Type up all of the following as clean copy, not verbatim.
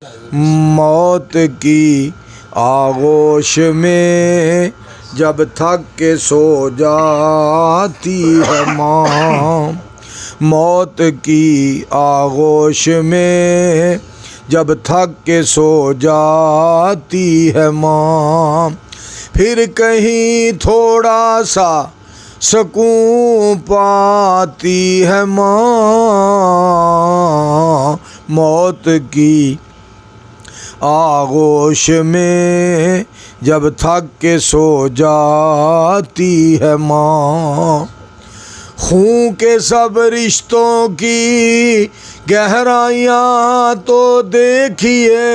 موت کی آغوش میں جب تھک کے سو جاتی ہے ماں، موت کی آغوش میں جب تھک کے سو جاتی ہے ماں، پھر کہیں تھوڑا سا سکون پاتی ہے ماں، موت کی آغوش میں جب تھک کے سو جاتی ہے ماں، خون کے سب رشتوں کی گہرائیاں تو دیکھیے،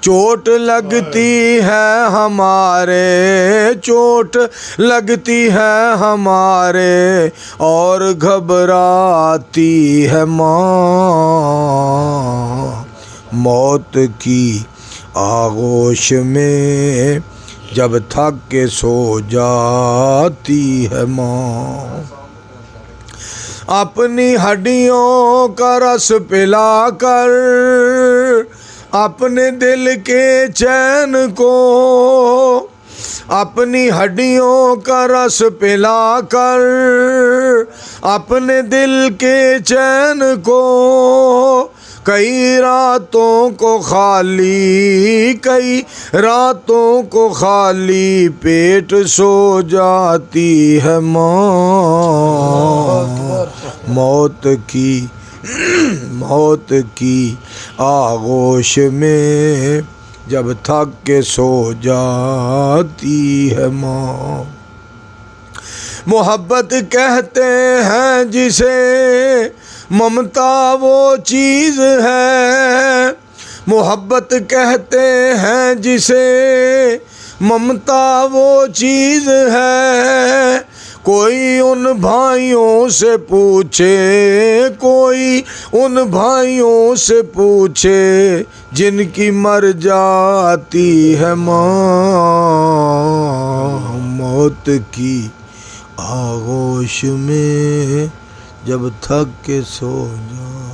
چوٹ لگتی ہے ہمارے، چوٹ لگتی ہے ہمارے اور گھبراتی ہے ماں، موت کی آغوش میں جب تھک کے سو جاتی ہے ماں، اپنی ہڈیوں کا رس پلا کر اپنے دل کے چین کو، اپنی ہڈیوں کا رس پلا کر اپنے دل کے چین کو، کئی راتوں کو خالی، کئی راتوں کو خالی پیٹ سو جاتی ہے ماں، موت کی آغوش میں جب تھک کے سو جاتی ہے ماں، محبت کہتے ہیں جسے ممتا وہ چیز ہے، محبت کہتے ہیں جسے ممتا وہ چیز ہے، کوئی ان بھائیوں سے پوچھے، کوئی ان بھائیوں سے پوچھے جن کی مر جاتی ہے ماں، موت کی آغوش میں جب تھک کے سو جاتی